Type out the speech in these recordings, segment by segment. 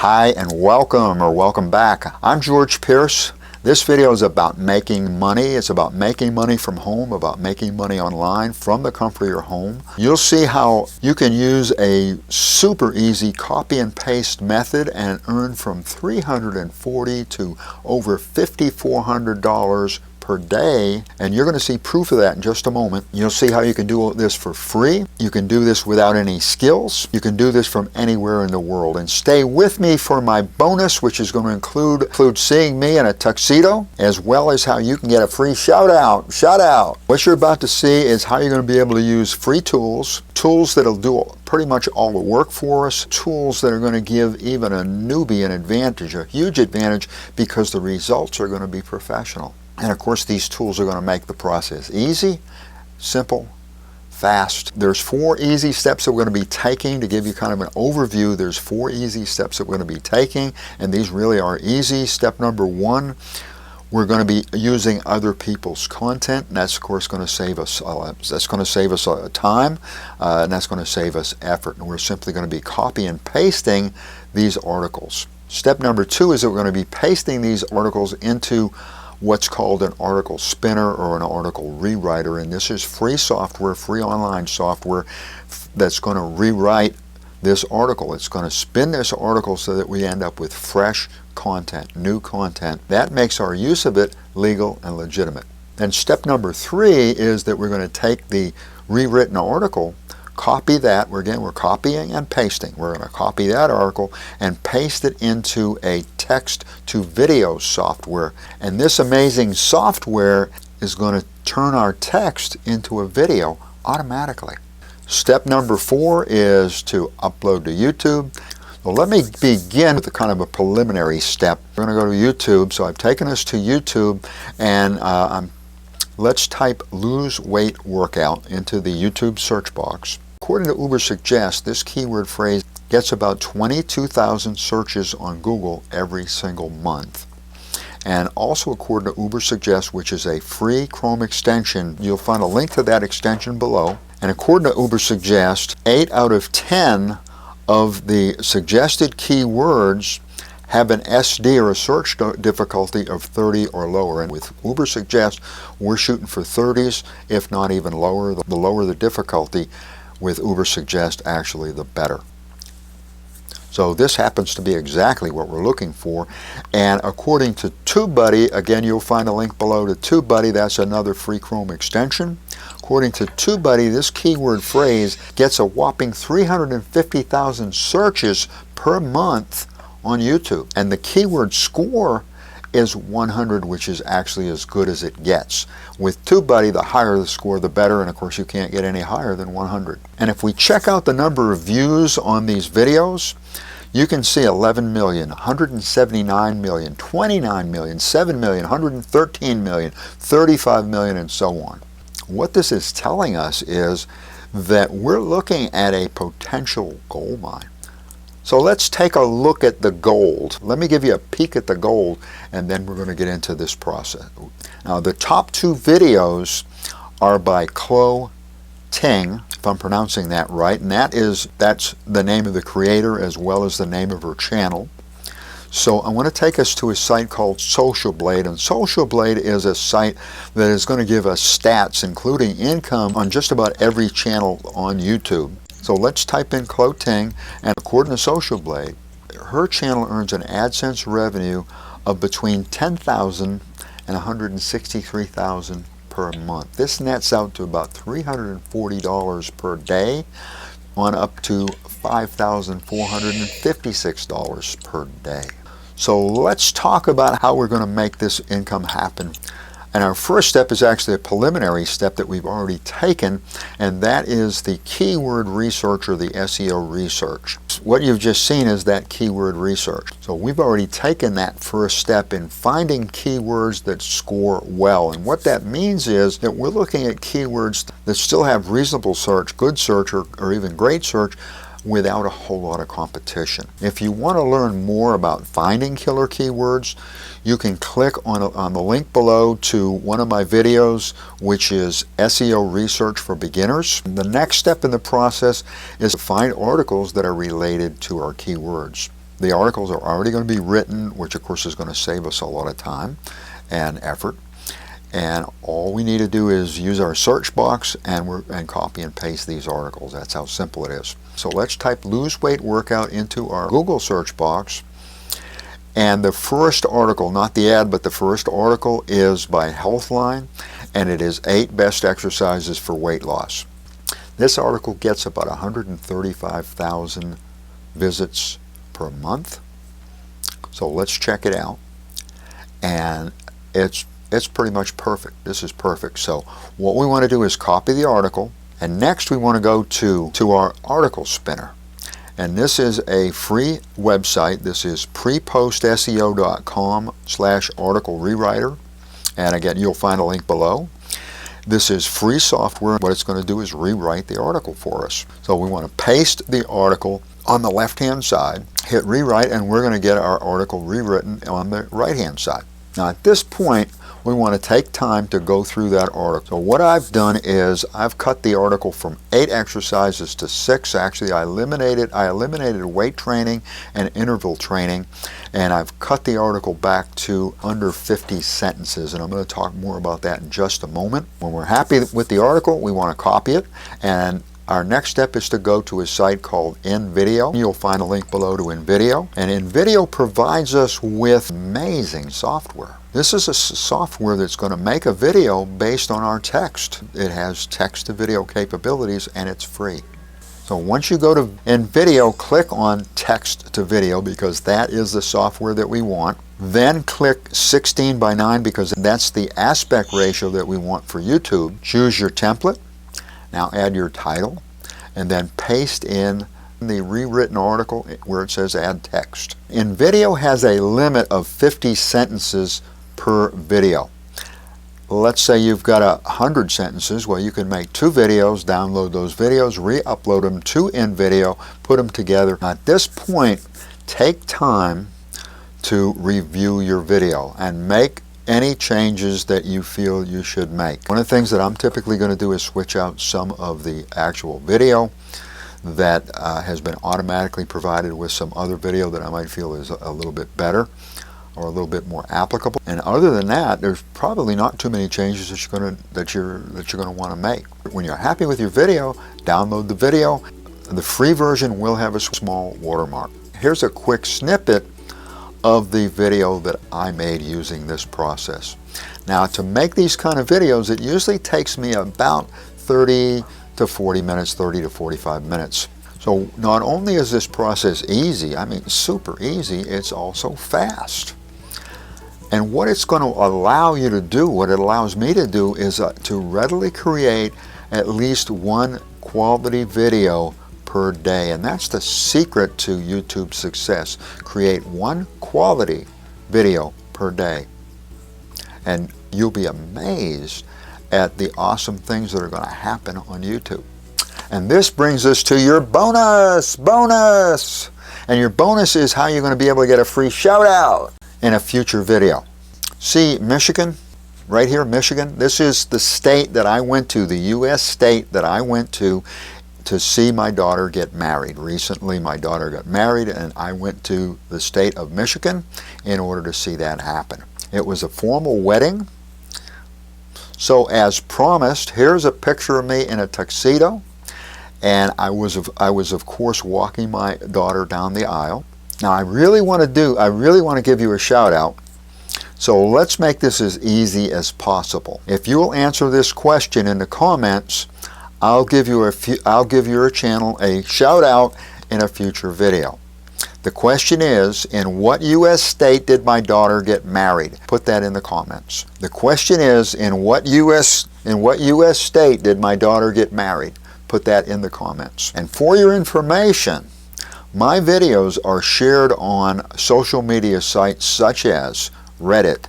Hi and welcome back. I'm George Pierce. This video is about making money. It's about making money from home, about making money online from the comfort of your home. You'll see how you can use a super easy copy and paste method and earn from $340 to over $5,400 per day, and you're going to see proof of that in just a moment. You'll see how you can do this for free. You can do this without any skills. You can do this from anywhere in the world. And stay with me for my bonus, which is going to include seeing me in a tuxedo, as well as how you can get a free shout out. What you're about to see is how you're going to be able to use free tools that'll do pretty much all the work for us, tools that are going to give even a newbie an advantage, a huge advantage, because the results are going to be professional. And of course, these tools are going to make the process easy, simple, fast. There's 4 easy steps that we're going to be taking to give you kind of an overview. There's 4 easy steps that we're going to be taking, and these really are easy. Step number 1, we're going to be using other people's content, and that's of course going to save us. Time, and that's going to save us effort. And we're simply going to be copy and pasting these articles. Step number 2 is that we're going to be pasting these articles into what's called an article spinner or an article rewriter, and this is free software, free online software that's going to rewrite this article. It's going to spin this article so that we end up with fresh content, new content. That makes our use of it legal and legitimate. And step number 3 is that we're going to take the rewritten article, copy that. We're copying and pasting. We're going to copy that article and paste it into a text to video software. And this amazing software is going to turn our text into a video automatically. Step number 4 is to upload to YouTube. Well, let me begin with a kind of a preliminary step. We're going to go to YouTube. So I've taken us to YouTube, and let's type lose weight workout into the YouTube search box. According to Ubersuggest, this keyword phrase gets about 22,000 searches on Google every single month. And also according to Ubersuggest, which is a free Chrome extension, you'll find a link to that extension below. And according to Ubersuggest, 8 out of 10 of the suggested keywords have an SD or a search difficulty of 30 or lower. And with Ubersuggest, we're shooting for 30s, if not even lower. The lower the difficulty with Ubersuggest, actually, the better. So this happens to be exactly what we're looking for. And according to TubeBuddy, again, you'll find a link below to TubeBuddy. That's another free Chrome extension. According to TubeBuddy, this keyword phrase gets a whopping 350,000 searches per month on YouTube. And the keyword score is 100, which is actually as good as it gets. With TubeBuddy, the higher the score, the better, and of course you can't get any higher than 100. And if we check out the number of views on these videos, you can see 11 million, 179 million, 29 million, 7 million, 113 million, 35 million, and so on. What this is telling us is that we're looking at a potential gold mine. So let's take a look at the gold. Let me give you a peek at the gold, and then we're going to get into this process. Now, the top 2 videos are by Chloe Ting, if I'm pronouncing that right, and that's the name of the creator as well as the name of her channel. So I want to take us to a site called Social Blade, and Social Blade is a site that is going to give us stats, including income, on just about every channel on YouTube. So let's type in Chloe Ting, and according to Social Blade, her channel earns an AdSense revenue of between $10,000 and $163,000 per month. This nets out to about $340 per day on up to $5,456 per day. So let's talk about how we're going to make this income happen. And our first step is actually a preliminary step that we've already taken, and that is the keyword research or the SEO research. What you've just seen is that keyword research. So we've already taken that first step in finding keywords that score well. And what that means is that we're looking at keywords that still have reasonable search, good search, or even great search, without a whole lot of competition. If you want to learn more about finding killer keywords, you can click on the link below to one of my videos, which is SEO Research for Beginners. The next step in the process is to find articles that are related to our keywords. The articles are already going to be written, which of course is going to save us a lot of time and effort. And all we need to do is use our search box and copy and paste these articles. That's how simple it is. So let's type lose weight workout into our Google search box. And the first article, not the ad, but the first article is by Healthline, and it is 8 best exercises for weight loss. This article gets about 135,000 visits per month. So let's check it out. And it's pretty much perfect. This is perfect. So what we want to do is copy the article, and next we want to go to our article spinner. And this is a free website. This is prepostseo.com/article rewriter. And again, you'll find a link below. This is free software. What it's going to do is rewrite the article for us. So we want to paste the article on the left-hand side, hit rewrite, and we're going to get our article rewritten on the right-hand side. Now at this point, we want to take time to go through that article. So what I've done is I've cut the article from 8 exercises to 6. Actually, I eliminated weight training and interval training, and I've cut the article back to under 50 sentences, and I'm going to talk more about that in just a moment. When we're happy with the article, we want to copy it, and our next step is to go to a site called InVideo. You'll find a link below to InVideo, and InVideo provides us with amazing software. This is a software that's going to make a video based on our text. It has text-to-video capabilities, and it's free. So once you go to InVideo, click on text-to-video because that is the software that we want. Then click 16:9 because that's the aspect ratio that we want for YouTube. Choose your template. Now add your title, and then paste in the rewritten article where it says add text. InVideo has a limit of 50 sentences per video. Let's say you've got 100 sentences. Well, you can make 2 videos, download those videos, re-upload them to InVideo, put them together. At this point, take time to review your video and make any changes that you feel you should make. One of the things that I'm typically going to do is switch out some of the actual video that has been automatically provided with some other video that I might feel is a little bit better or a little bit more applicable. And other than that, there's probably not too many changes that you're going to want to make. When you're happy with your video, download the video. The free version will have a small watermark. Here's a quick snippet of the video that I made using this process. Now, to make these kind of videos, it usually takes me about 30 to 40 minutes, 30 to 45 minutes. So not only is this process easy, I mean super easy, it's also fast. And what it's going to allow you to do, what it allows me to do, is to readily create at least one quality video per day. And that's the secret to YouTube success. Create one quality video per day. And you'll be amazed at the awesome things that are going to happen on YouTube. And this brings us to your bonus! And your bonus is how you're going to be able to get a free shout out in a future video. See, Michigan, right here, Michigan, this is the state that I went to, the U.S. state that I went to see my daughter get married. Recently, my daughter got married, and I went to the state of Michigan in order to see that happen. It was a formal wedding. So as promised, here's a picture of me in a tuxedo. And I was of course walking my daughter down the aisle. Now I really want to give you a shout out. So let's make this as easy as possible. If you will answer this question in the comments, I'll give your channel a shout out in a future video. The question is, in what U.S. state did my daughter get married? Put that in the comments. The question is, in what U.S. state did my daughter get married? Put that in the comments. And for your information, my videos are shared on social media sites such as Reddit,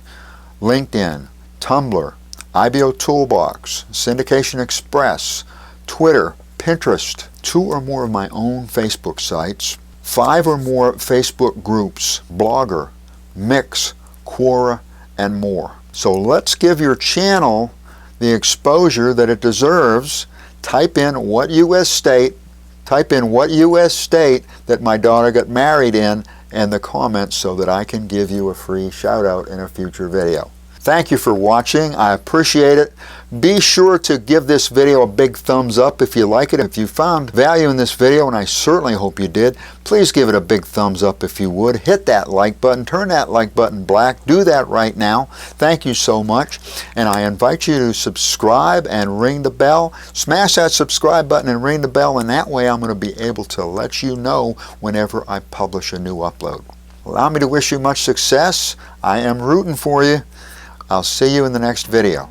LinkedIn, Tumblr, IBO Toolbox, Syndication Express, Twitter, Pinterest, 2 or more of my own Facebook sites, 5 or more Facebook groups, Blogger, Mix, Quora, and more. So let's give your channel the exposure that it deserves. Type in what U.S. state that my daughter got married in, and the comments so that I can give you a free shout out in a future video. Thank you for watching. I appreciate it. Be sure to give this video a big thumbs up if you like it. If you found value in this video, and I certainly hope you did, please give it a big thumbs up if you would. Hit that like button. Turn that like button black. Do that right now. Thank you so much. And I invite you to subscribe and ring the bell. Smash that subscribe button and ring the bell, and that way I'm going to be able to let you know whenever I publish a new upload. Allow me to wish you much success. I am rooting for you. I'll see you in the next video.